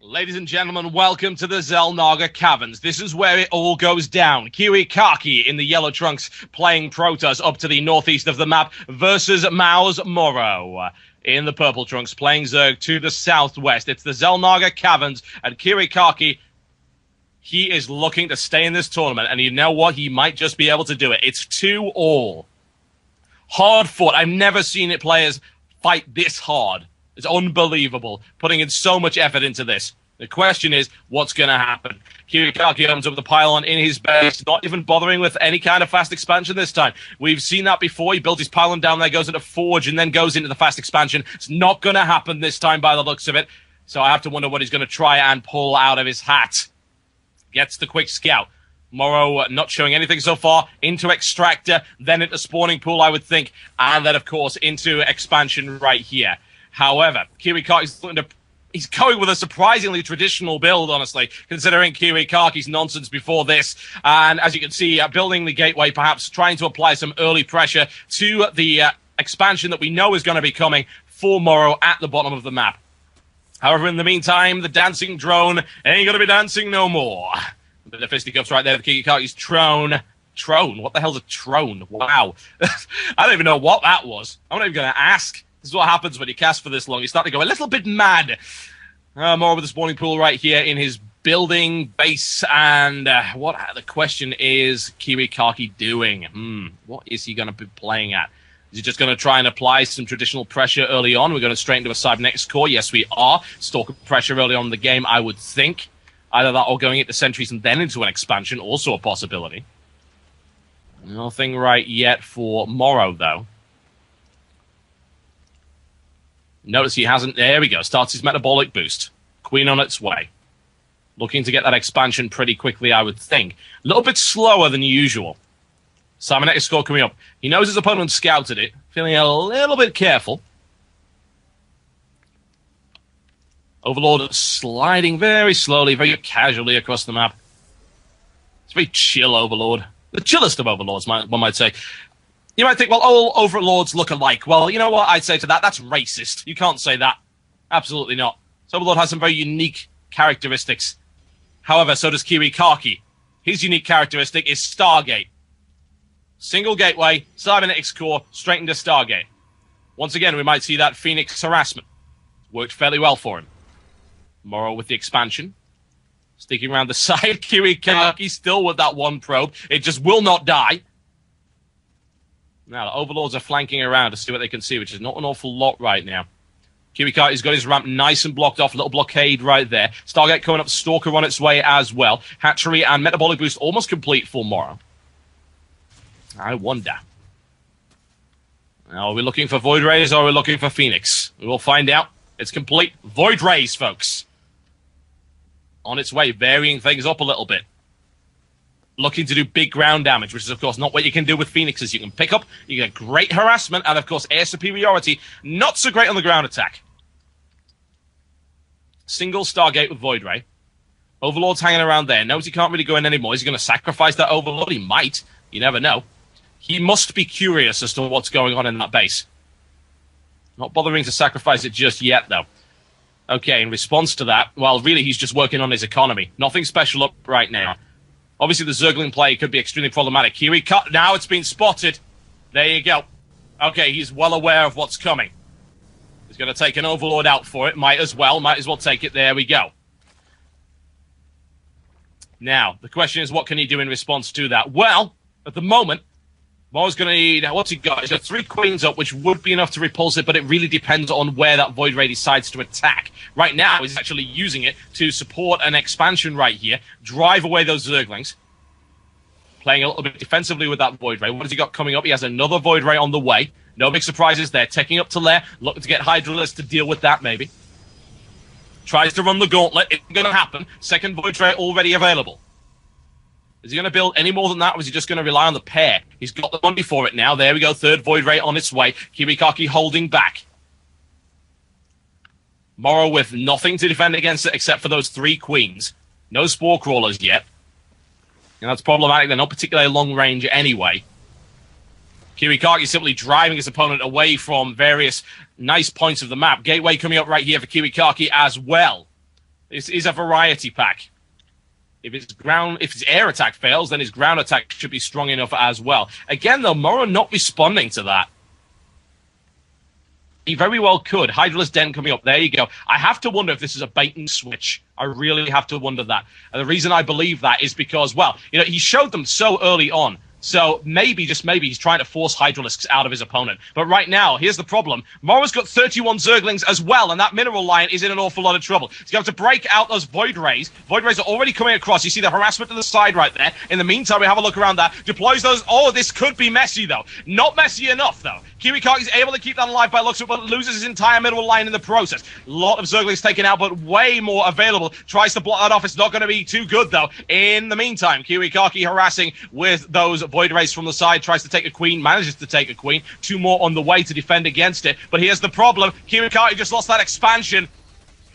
Ladies and gentlemen, welcome to the Xel'Naga Caverns. This is where it all goes down. Kiwikaki in the yellow trunks playing Protoss up to the northeast of the map versus mouz Morrow in the purple trunks playing Zerg to the southwest. It's the Xel'Naga Caverns, and Kiwikaki, he is looking to stay in this tournament, and you know what? He might just be able to do it. It's 2-all. Hard fought. I've never seen it players fight this hard. It's unbelievable, putting in so much effort into this. The question is, what's going to happen? Kiwikaki opens up the pylon in his base, not even bothering with any kind of fast expansion this time. We've seen that before. He built his pylon down there, goes into Forge, and then goes into the fast expansion. It's not going to happen this time by the looks of it. So I have to wonder what he's going to try and pull out of his hat. Gets the quick scout. Morrow not showing anything so far. Into Extractor, then into Spawning Pool, I would think. And then, of course, into Expansion right here. However, he's going with a surprisingly traditional build, honestly, considering Kiwikaki's nonsense before this. And as you can see, building the gateway, perhaps trying to apply some early pressure to the expansion that we know is going to be coming for Morrow at the bottom of the map. However, in the meantime, the dancing drone ain't going to be dancing no more. The fisticuffs right there, the Kiwikaki's Trone. Trone? What the hell's a Trone? Wow. I don't even know what that was. I'm not even going to ask. This is what happens when you cast for this long. You start to go a little bit mad. More with the spawning pool right here in his building base. And what the question is Kiwikaki doing? What is he going to be playing at? Is he just going to try and apply some traditional pressure early on? We're going to straight into a cybernetics core. Yes, we are. Stalker pressure early on in the game, I would think. Either that or going into sentries and then into an expansion. Also a possibility. Nothing right yet for Morrow, though. Notice he hasn't... There we go. Starts his metabolic boost. Queen on its way. Looking to get that expansion pretty quickly, I would think. A little bit slower than usual. Cybernetic score coming up. He knows his opponent scouted it. Feeling a little bit careful. Overlord sliding very slowly, very casually across the map. It's very chill Overlord. The chillest of Overlords, one might say. You might think, well, all Overlords look alike. Well, you know what I'd say to that? That's racist. You can't say that. Absolutely not. So Overlord has some very unique characteristics. However, so does Kiwikaki. His unique characteristic is Stargate. Single gateway, cybernetics core, straight into Stargate. Once again, we might see that Phoenix harassment. Worked fairly well for him. Morrow with the expansion. Sticking around the side, Kiwikaki still with that one probe. It just will not die. Now, the Overlords are flanking around to see what they can see, which is not an awful lot right now. Kiwikaki's got his ramp nice and blocked off. A little blockade right there. Stargate coming up, Stalker on its way as well. Hatchery and Metabolic Boost almost complete for Morrow. I wonder. Now, are we looking for Void Rays or are we looking for Phoenix? We will find out. It's complete. Void Rays, folks. On its way, varying things up a little bit. Looking to do big ground damage, which is, of course, not what you can do with Phoenixes. You can pick up, you get great harassment, and, of course, air superiority. Not so great on the ground attack. Single Stargate with Void Ray. Overlord's hanging around there. Knows he can't really go in anymore. Is he going to sacrifice that Overlord? He might. You never know. He must be curious as to what's going on in that base. Not bothering to sacrifice it just yet, though. Okay, in response to that, well, really, he's just working on his economy. Nothing special up right now. Obviously, the Zergling play could be extremely problematic. Kiwikaki, now it's been spotted. There you go. Okay, he's well aware of what's coming. He's going to take an Overlord out for it. Might as well take it. There we go. Now, the question is, what can he do in response to that? Well, at the moment, Morrow's going to need... What's he got? He's got 3 Queens up, which would be enough to repulse it, but it really depends on where that Void Ray decides to attack. Right now, he's actually using it to support an expansion right here, drive away those Zerglings. Playing a little bit defensively with that Void Ray. What has he got coming up? He has another Void Ray on the way. No big surprises there. Taking up to Lair, looking to get Hydralis to deal with that, maybe. Tries to run the gauntlet. It's going to happen. Second Void Ray already available. Is he going to build any more than that, or is he just going to rely on the pair? He's got the money for it now. There we go. Third Void Ray on its way. Kiwikaki holding back. Morrow with nothing to defend against it except for those 3 Queens. No Spore Crawlers yet. And that's problematic. They're not particularly long range anyway. Kiwikaki simply driving his opponent away from various nice points of the map. Gateway coming up right here for Kiwikaki as well. This is a variety pack. If his air attack fails, then his ground attack should be strong enough as well. Again, though, Morrow not responding to that. He very well could. Hydralisk Den coming up. There you go. I have to wonder if this is a bait and switch. I really have to wonder that. And the reason I believe that is because, well, he showed them so early on. So maybe, just maybe, he's trying to force Hydralisks out of his opponent. But right now, here's the problem. Morrow's got 31 Zerglings as well, and that mineral line is in an awful lot of trouble. He's going to have to break out those Void Rays. Void Rays are already coming across. You see the harassment to the side right there. In the meantime, we have a look around that. Deploys those. Oh, this could be messy, though. Not messy enough, though. Kiwikaki's able to keep that alive by looks of it, but loses his entire mineral line in the process. A lot of Zerglings taken out, but way more available. Tries to block that off. It's not going to be too good, though. In the meantime, Kiwikaki harassing with those Void Rays from the side. Tries to take a queen, manages to take a queen. 2 more on the way to defend against it. But here's the problem. Kiwikaki just lost that expansion.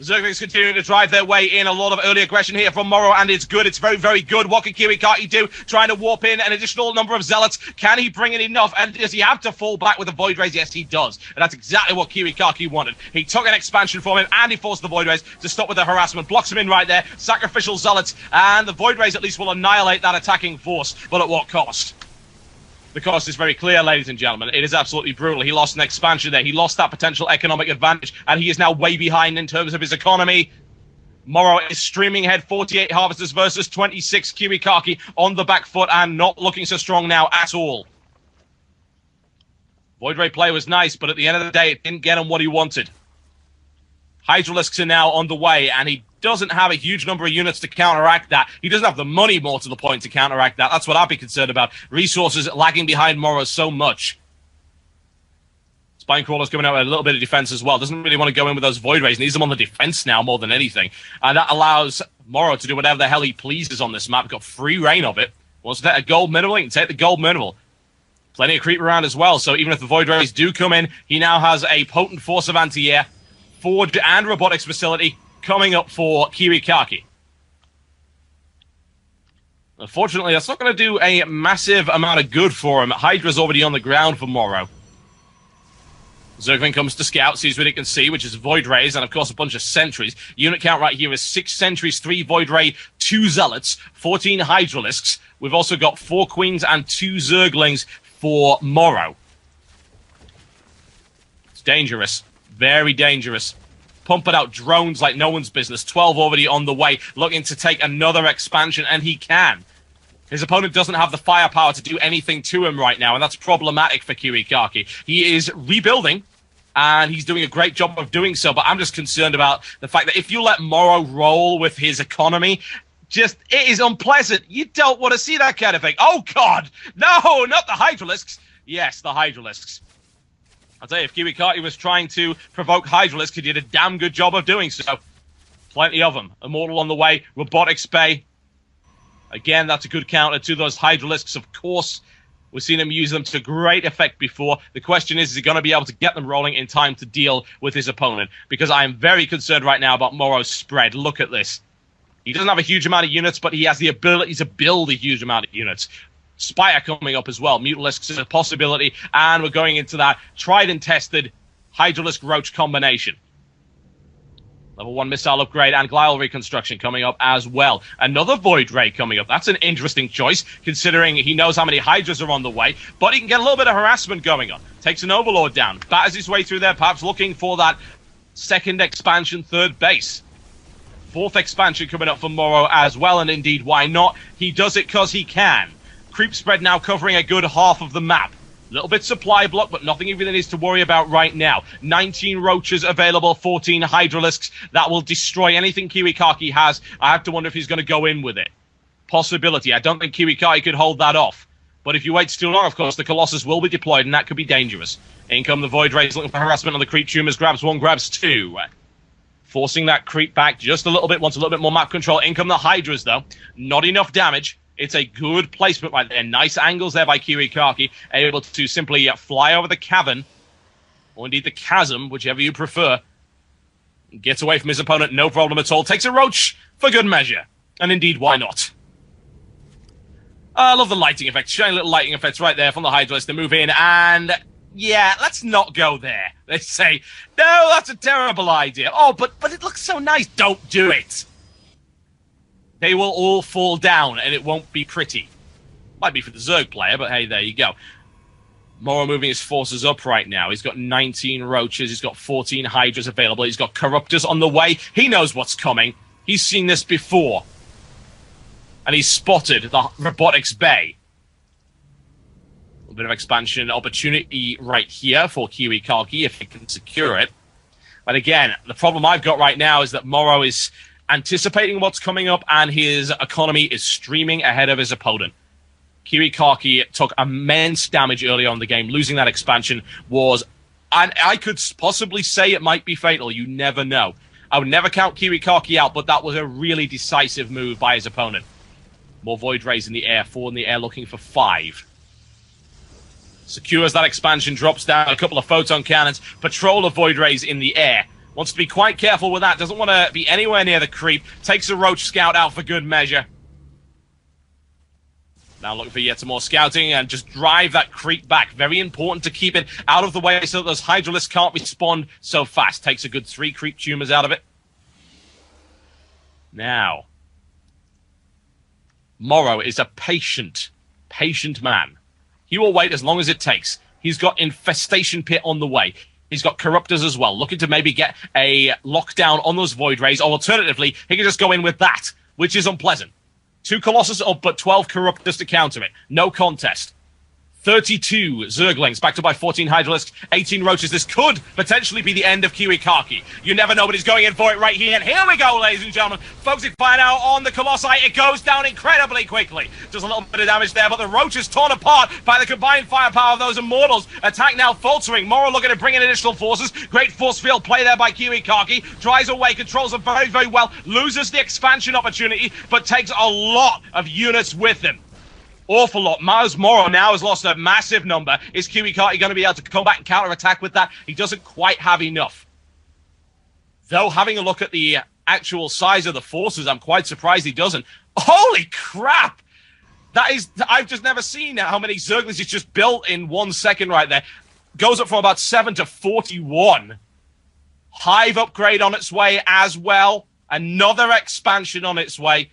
Zerglings continuing to drive their way in. A lot of early aggression here from Morrow, and it's good. It's very, very good. What can Kiwikaki do? Trying to warp in an additional number of Zealots. Can he bring in enough? And does he have to fall back with the Void Rays? Yes, he does. And that's exactly what Kiwikaki wanted. He took an expansion from him, and he forced the Void Rays to stop with the harassment. Blocks him in right there. Sacrificial Zealots. And the Void Rays at least will annihilate that attacking force. But at what cost? The cost is very clear, ladies and gentlemen. It is absolutely brutal. He lost an expansion there. He lost that potential economic advantage, and he is now way behind in terms of his economy. Morrow is streaming ahead, 48 Harvesters versus 26 Kiwikaki on the back foot, and not looking so strong now at all. Void Ray play was nice, but at the end of the day, it didn't get him what he wanted. Hydralisks are now on the way, and he doesn't have a huge number of units to counteract that. He doesn't have the money, more to the point, to counteract that. That's what I'd be concerned about. Resources lagging behind Morrow so much. Spinecrawler's coming out with a little bit of defense as well. Doesn't really want to go in with those Void Rays. Needs them on the defense now more than anything. And that allows Morrow to do whatever the hell he pleases on this map. Got free reign of it. Wants to take a gold mineral, he can take the gold mineral. Plenty of creep around as well, so even if the Void Rays do come in, he now has a potent force of anti-air, forge and robotics facility coming up for Kiwikaki. Unfortunately, that's not going to do a massive amount of good for him. Hydra's already on the ground for Morrow. Zergling comes to scout, sees what he can see, which is Void Rays, and of course a bunch of sentries. Unit count right here is 6 sentries, 3 Void Ray, 2 Zealots, 14 Hydralisks. We've also got 4 Queens and 2 Zerglings for Morrow. It's dangerous. Very dangerous. Pumping out drones like no one's business. 12 already on the way, looking to take another expansion, and he can. His opponent doesn't have the firepower to do anything to him right now, and that's problematic for Kiwikaki. He is rebuilding, and he's doing a great job of doing so, but I'm just concerned about the fact that if you let Morrow roll with his economy, it is unpleasant. You don't want to see that kind of thing. Oh, God! No, not the Hydralisks. Yes, the Hydralisks. I'll tell you, if Kiwikaki was trying to provoke Hydralisk, he did a damn good job of doing so. Plenty of them. Immortal on the way. Robotics Bay. Again, that's a good counter to those Hydralisks, of course. We've seen him use them to great effect before. The question is he going to be able to get them rolling in time to deal with his opponent? Because I am very concerned right now about Morrow's spread. Look at this. He doesn't have a huge amount of units, but he has the ability to build a huge amount of units. Spire coming up as well. Mutalisk is a possibility, and we're going into that tried and tested Hydralisk Roach combination. Level 1 missile upgrade and Glial reconstruction coming up as well. Another Void Ray coming up. That's an interesting choice, considering he knows how many Hydras are on the way, but he can get a little bit of harassment going on. Takes an Overlord down, batters his way through there, perhaps looking for that second expansion, third base. 4th expansion coming up for Morrow as well, and indeed, why not? He does it because he can. Creep spread now covering a good half of the map. Little bit supply block, but nothing he really needs to worry about right now. 19 Roaches available, 14 Hydralisks. That will destroy anything Kiwikaki has. I have to wonder if he's going to go in with it. Possibility. I don't think Kiwikaki could hold that off. But if you wait too long, of course, the Colossus will be deployed, and that could be dangerous. In come the Void Rays looking for harassment on the creep tumors. Grabs 1, grabs 2. Forcing that creep back just a little bit. Wants a little bit more map control. In come the Hydras, though. Not enough damage. It's a good placement right there. Nice angles there by Kiwikaki. Able to simply fly over the cavern, or indeed the chasm, whichever you prefer. Gets away from his opponent, no problem at all. Takes a Roach for good measure. And indeed, why not? I love the lighting effects. Showing little lighting effects right there from the Hydralisk. They move in, and yeah, let's not go there. They say, no, that's a terrible idea. Oh, but it looks so nice. Don't do it. They will all fall down, and it won't be pretty. Might be for the Zerg player, but hey, there you go. Morrow moving his forces up right now. He's got 19 roaches. He's got 14 hydras available. He's got corruptors on the way. He knows what's coming. He's seen this before. And he's spotted the robotics bay. A little bit of expansion opportunity right here for Kiwikaki if he can secure it. But again, the problem I've got right now is that Morrow is anticipating what's coming up, and his economy is streaming ahead of his opponent. Kiwikaki took immense damage early on in the game. Losing that expansion was, and I could possibly say it might be fatal. You never know. I would never count Kiwikaki out, but that was a really decisive move by his opponent. More Void Rays in the air. 4 in the air, looking for 5. Secures that expansion, drops down a couple of photon cannons. Patrol of Void Rays in the air. Wants to be quite careful with that. Doesn't want to be anywhere near the creep. Takes a Roach Scout out for good measure. Now looking for yet some more scouting and just drive that creep back. Very important to keep it out of the way so that those Hydralisks can't respond so fast. Takes a good 3 creep tumors out of it. Now, Morrow is a patient man. He will wait as long as it takes. He's got Infestation Pit on the way. He's got Corruptors as well, looking to maybe get a lockdown on those Void Rays, or alternatively, he can just go in with that, which is unpleasant. 2 Colossus up, but 12 Corruptors to counter it. No contest. 32 Zerglings, backed up by 14 Hydralisks, 18 Roaches. This could potentially be the end of Kiwikaki. You never know, but he's going in for it right here. And here we go, ladies and gentlemen. Focusing fire now on the Colossi. It goes down incredibly quickly. Does a little bit of damage there, but the Roach is torn apart by the combined firepower of those Immortals. Attack now faltering. Morrow looking to bring in additional forces. Great force field play there by Kiwikaki. Drives away, controls them very, very well. Loses the expansion opportunity, but takes a lot of units with him. Awful lot. mouz Morrow now has lost a massive number. Is Kiwikaki going to be able to come back and counter-attack with that? He doesn't quite have enough. Though, having a look at the actual size of the forces, I'm quite surprised he doesn't. Holy crap! That is, I've just never seen how many Zerglings he's just built in 1 second right there. Goes up from about 7 to 41. Hive upgrade on its way as well. Another expansion on its way.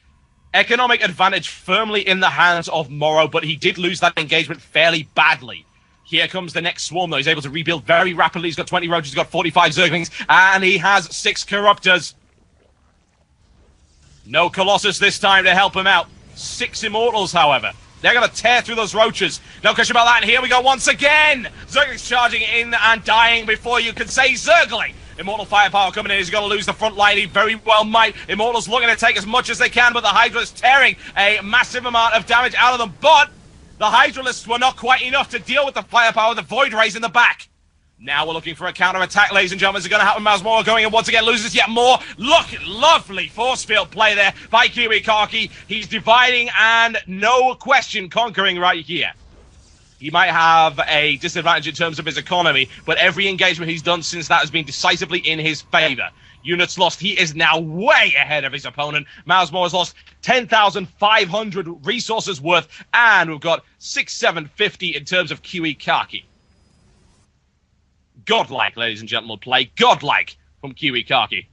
Economic advantage firmly in the hands of Morrow, but he did lose that engagement fairly badly. Here comes the next swarm, though. He's able to rebuild very rapidly. He's got 20 Roaches, he's got 45 Zerglings, and he has 6 Corruptors. No Colossus this time to help him out. 6 Immortals, however. They're going to tear through those Roaches. No question about that, and here we go once again. Zerglings charging in and dying before you can say Zergling. Immortal firepower coming in. He's going to lose the front line. He very well might. Immortals looking to take as much as they can, but the Hydra is tearing a massive amount of damage out of them. But the Hydralisks were not quite enough to deal with the firepower of the Void Rays in the back. Now we're looking for a counter-attack, ladies and gentlemen. Is it going to happen? mouz Morrow going in once again, loses yet more. Look, lovely force field play there by Kiwikaki. He's dividing and no question conquering right here. He might have a disadvantage in terms of his economy, but every engagement he's done since that has been decisively in his favor. Units lost. He is now way ahead of his opponent. mouz Morrow has lost 10,500 resources worth, and we've got 6,750 in terms of Kiwikaki. Godlike, ladies and gentlemen, play. Godlike from Kiwikaki.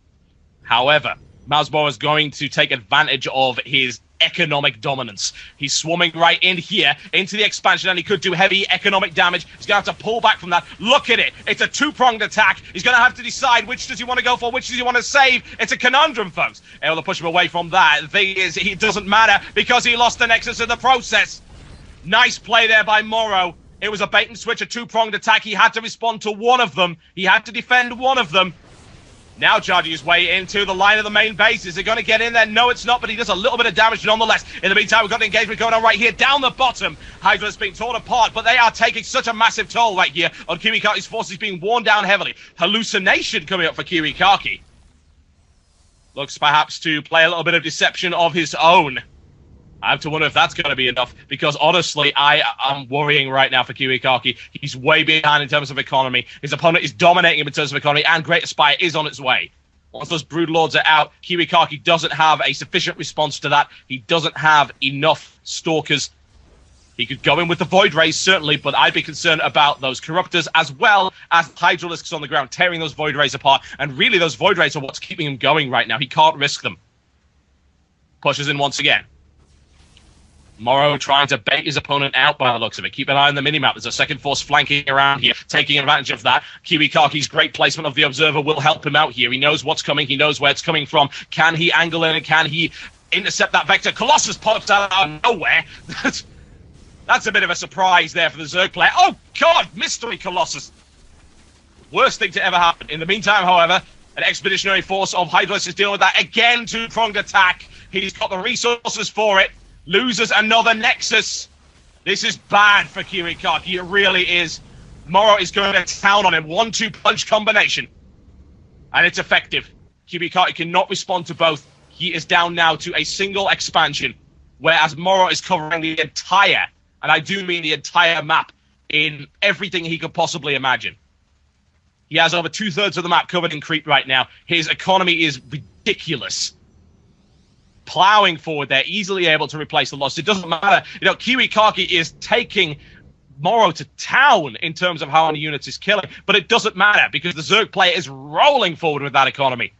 However, mouz Morrow is going to take advantage of his economic dominance. He's swarming right in here into the expansion, and he could do heavy economic damage. He's going to have to pull back from that. Look at it. It's a 2-pronged attack. He's going to have to decide which does he want to go for, which does he want to save. It's a conundrum, folks. Able to push him away from that. The thing is, it doesn't matter because he lost the Nexus in the process. Nice play there by Morrow. It was a bait and switch, a 2-pronged attack. He had to respond to one of them. He had to defend one of them. Now charging his way into the line of the main base. Is it going to get in there? No, it's not, but he does a little bit of damage nonetheless. In the meantime, we've got an engagement going on right here down the bottom. Hydra's being torn apart, but they are taking such a massive toll right here on Kiwikaki's forces being worn down heavily. Hallucination coming up for Kiwikaki. Looks perhaps to play a little bit of deception of his own. I have to wonder if that's going to be enough, because honestly, I am worrying right now for Kiwikaki. He's way behind in terms of economy. His opponent is dominating him in terms of economy, and Greater Spire is on its way. Once those Brood Lords are out, Kiwikaki doesn't have a sufficient response to that. He doesn't have enough Stalkers. He could go in with the Void Rays, certainly, but I'd be concerned about those Corruptors as well as Hydralisks on the ground, tearing those Void Rays apart. And really, those Void Rays are what's keeping him going right now. He can't risk them. Pushes in once again. Morrow trying to bait his opponent out by the looks of it. Keep an eye on the minimap. There's a second force flanking around here, taking advantage of that. Kiwikaki's great placement of the Observer will help him out here. He knows what's coming. He knows where it's coming from. Can he angle in and can he intercept that Vector? Colossus pops out of nowhere. That's a bit of a surprise there for the Zerg player. Oh, God! Mystery Colossus. Worst thing to ever happen. In the meantime, however, an expeditionary force of Hydralisk is dealing with that. Again, two-pronged attack. He's got the resources for it. Loses another Nexus. This is bad for Kiwikaki. It really is. Morrow is going to town on him. 1-2 punch combination. And it's effective. Kiwikaki cannot respond to both. He is down now to a single expansion. Whereas Morrow is covering the entire, and I do mean the entire map, in everything he could possibly imagine. He has over 2/3 of the map covered in creep right now. His economy is ridiculous. Plowing forward there, easily able to replace the loss. It doesn't matter. You know, Kiwikaki is taking Morrow to town in terms of how many units he's killing, but it doesn't matter because the Zerg player is rolling forward with that economy.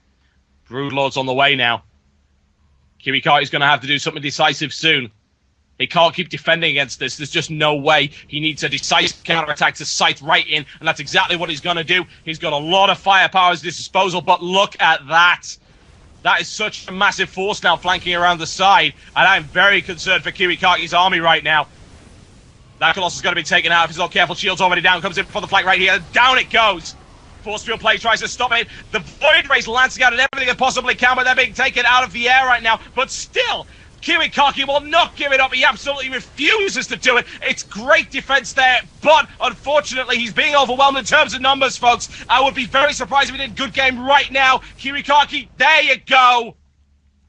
Broodlord's on the way now. Kiwikaki's going to have to do something decisive soon. He can't keep defending against this. There's just no way. He needs a decisive counterattack to sight right in, and that's exactly what he's going to do. He's got a lot of firepower at his disposal, but look at that. That is such a massive force now flanking around the side, and I'm very concerned for Kiwikaki's army right now. That Colossus is going to be taken out if he's not careful. Shield's already down, comes in for the flank right here. Down it goes. Force field play tries to stop it. The Void Rays lancing out at everything it possibly can, but they're being taken out of the air right now. But still, Kiwikaki will not give it up. He absolutely refuses to do it. It's great defense there, but unfortunately, he's being overwhelmed in terms of numbers, folks. I would be very surprised if he did a good game right now. Kiwikaki, there you go.